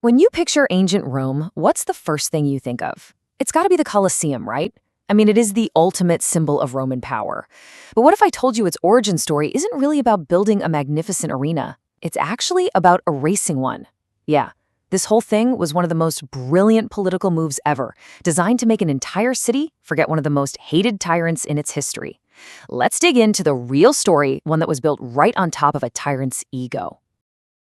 When you picture ancient Rome, what's the first thing you think of? It's got to be the Colosseum, right? I mean, it is the ultimate symbol of Roman power. But what if I told you its origin story isn't really about building a magnificent arena? It's actually about erasing one. Yeah, this whole thing was one of the most brilliant political moves ever, designed to make an entire city forget one of the most hated tyrants in its history. Let's dig into the real story, one that was built right on top of a tyrant's ego.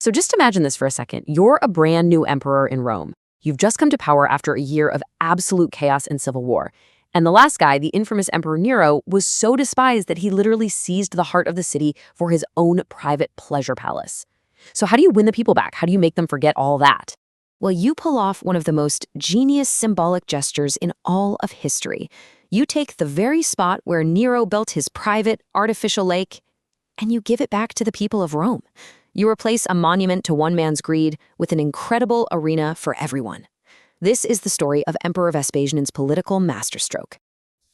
So just imagine this for a second. You're a brand new emperor in Rome. You've just come to power after a year of absolute chaos and civil war. And the last guy, the infamous Emperor Nero, was so despised that he literally seized the heart of the city for his own private pleasure palace. So how do you win the people back? How do you make them forget all that? Well, you pull off one of the most genius symbolic gestures in all of history. You take the very spot where Nero built his private artificial lake, and you give it back to the people of Rome. You replace a monument to one man's greed with an incredible arena for everyone. This is the story of Emperor Vespasian's political masterstroke.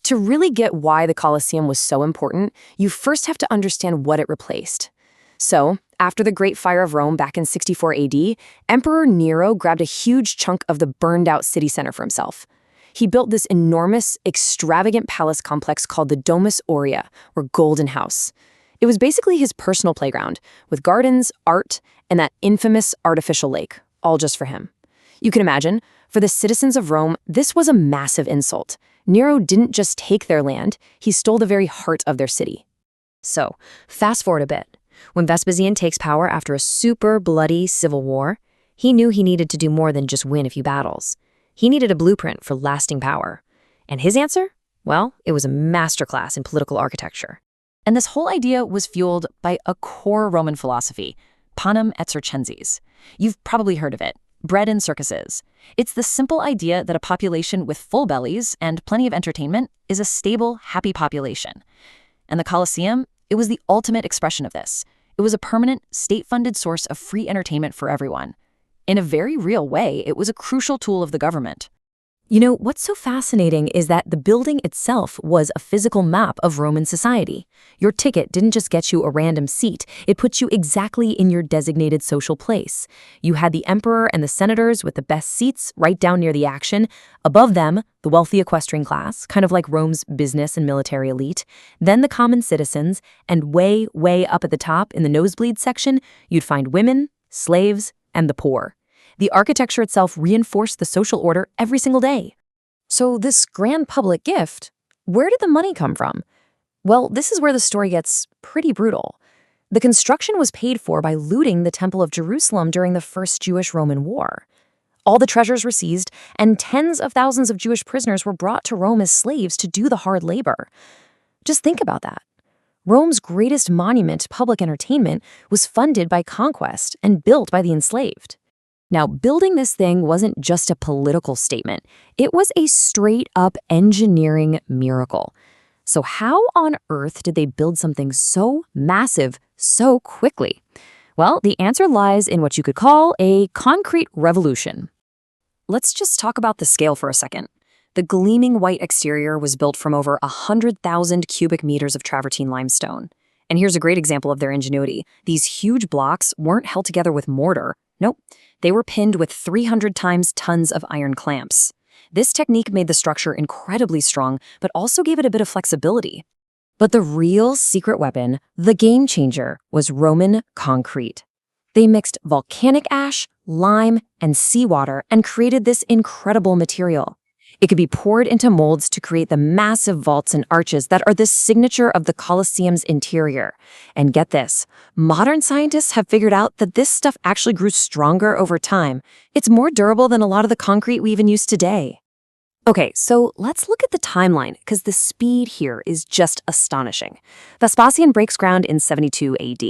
To really get why the Colosseum was so important, you first have to understand what it replaced. So, after the Great Fire of Rome back in 64 AD, Emperor Nero grabbed a huge chunk of the burned-out city center for himself. He built this enormous, extravagant palace complex called the Domus Aurea, or Golden House. It was basically his personal playground, with gardens, art, and that infamous artificial lake, all just for him. You can imagine, for the citizens of Rome, this was a massive insult. Nero didn't just take their land, he stole the very heart of their city. So, fast forward a bit. When Vespasian takes power after a super bloody civil war, he knew he needed to do more than just win a few battles. He needed a blueprint for lasting power. And his answer? Well, it was a masterclass in political architecture. And this whole idea was fueled by a core Roman philosophy, panem et circenses. You've probably heard of it, bread and circuses. It's the simple idea that a population with full bellies and plenty of entertainment is a stable, happy population. And the Colosseum, it was the ultimate expression of this. It was a permanent, state-funded source of free entertainment for everyone. In a very real way, it was a crucial tool of the government. You know, what's so fascinating is that the building itself was a physical map of Roman society. Your ticket didn't just get you a random seat, it put you exactly in your designated social place. You had the emperor and the senators with the best seats right down near the action. Above them, the wealthy equestrian class, kind of like Rome's business and military elite. Then the common citizens, and way, way up at the top in the nosebleed section, you'd find women, slaves, and the poor. The architecture itself reinforced the social order every single day. So this grand public gift, where did the money come from? Well, this is where the story gets pretty brutal. The construction was paid for by looting the Temple of Jerusalem during the First Jewish-Roman War. All the treasures were seized, and tens of thousands of Jewish prisoners were brought to Rome as slaves to do the hard labor. Just think about that. Rome's greatest monument to public entertainment was funded by conquest and built by the enslaved. Now, building this thing wasn't just a political statement. It was a straight-up engineering miracle. So how on earth did they build something so massive so quickly? Well, the answer lies in what you could call a concrete revolution. Let's just talk about the scale for a second. The gleaming white exterior was built from over 100,000 cubic meters of travertine limestone. And here's a great example of their ingenuity. These huge blocks weren't held together with mortar. Nope, they were pinned with 300 times tons of iron clamps. This technique made the structure incredibly strong, but also gave it a bit of flexibility. But the real secret weapon, the game changer, was Roman concrete. They mixed volcanic ash, lime, and seawater and created this incredible material. It could be poured into molds to create the massive vaults and arches that are the signature of the Colosseum's interior. And get this, modern scientists have figured out that this stuff actually grew stronger over time. It's more durable than a lot of the concrete we even use today. Okay, so let's look at the timeline, because the speed here is just astonishing. Vespasian breaks ground in 72 AD.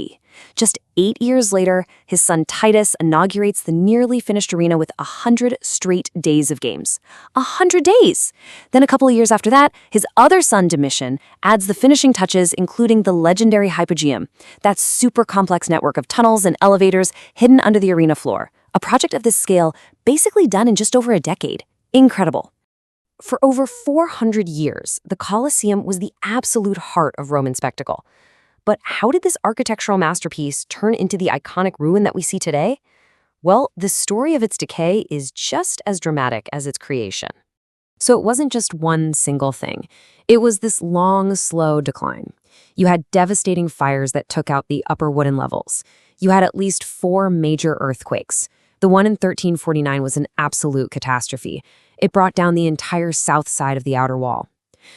Just 8 years later, his son Titus inaugurates the nearly finished arena with 100 straight days of games. 100 days! Then a couple of years after that, his other son Domitian adds the finishing touches, including the legendary Hypogeum, that super complex network of tunnels and elevators hidden under the arena floor. A project of this scale basically done in just over a decade. Incredible. For over 400 years, the Colosseum was the absolute heart of Roman spectacle. But how did this architectural masterpiece turn into the iconic ruin that we see today? Well, the story of its decay is just as dramatic as its creation. So it wasn't just one single thing. It was this long, slow decline. You had devastating fires that took out the upper wooden levels. You had at least 4 major earthquakes. The one in 1349 was an absolute catastrophe. It brought down the entire south side of the outer wall.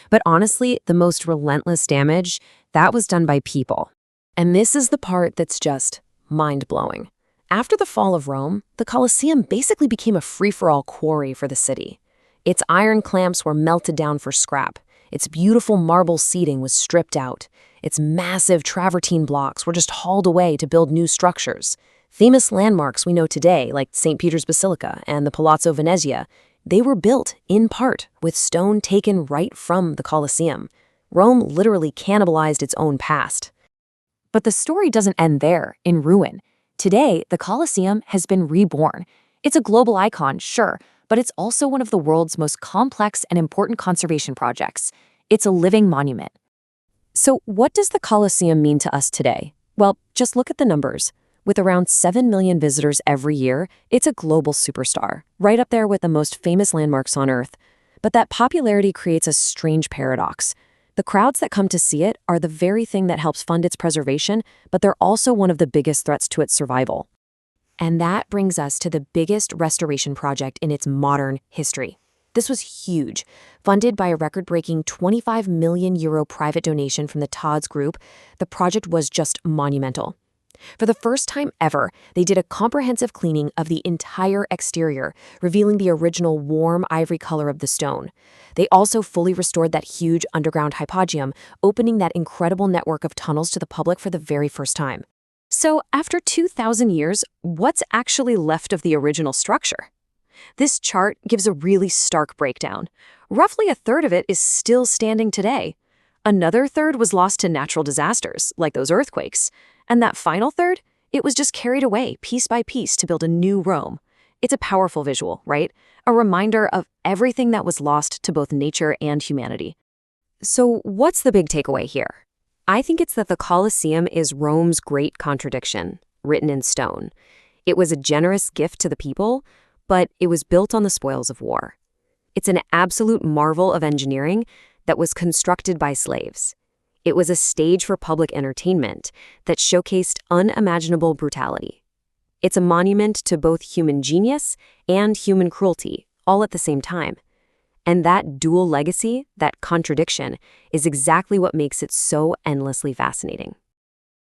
But honestly, the most relentless damage, that was done by people. And this is the part that's just mind-blowing. After the fall of Rome, the Colosseum basically became a free-for-all quarry for the city. Its iron clamps were melted down for scrap. Its beautiful marble seating was stripped out. Its massive travertine blocks were just hauled away to build new structures. Famous landmarks we know today, like St. Peter's Basilica and the Palazzo Venezia, they were built, in part, with stone taken right from the Colosseum. Rome literally cannibalized its own past. But the story doesn't end there, in ruin. Today, the Colosseum has been reborn. It's a global icon, sure, but it's also one of the world's most complex and important conservation projects. It's a living monument. So what does the Colosseum mean to us today? Well, just look at the numbers. With around 7 million visitors every year, it's a global superstar, right up there with the most famous landmarks on Earth. But that popularity creates a strange paradox. The crowds that come to see it are the very thing that helps fund its preservation, but they're also one of the biggest threats to its survival. And that brings us to the biggest restoration project in its modern history. This was huge. Funded by a record-breaking €25 million private donation from the Todd's Group, the project was just monumental. For the first time ever, they did a comprehensive cleaning of the entire exterior, revealing the original warm ivory color of the stone. They also fully restored that huge underground hypogeum, opening that incredible network of tunnels to the public for the very first time. So, after 2,000 years, what's actually left of the original structure? This chart gives a really stark breakdown. Roughly a third of it is still standing today. Another third was lost to natural disasters, like those earthquakes. And that final third, it was just carried away piece by piece to build a new Rome. It's a powerful visual, right? A reminder of everything that was lost to both nature and humanity. So what's the big takeaway here? I think it's that the Colosseum is Rome's great contradiction, written in stone. It was a generous gift to the people, but it was built on the spoils of war. It's an absolute marvel of engineering that was constructed by slaves. It was a stage for public entertainment that showcased unimaginable brutality. It's a monument to both human genius and human cruelty, all at the same time. And that dual legacy, that contradiction, is exactly what makes it so endlessly fascinating.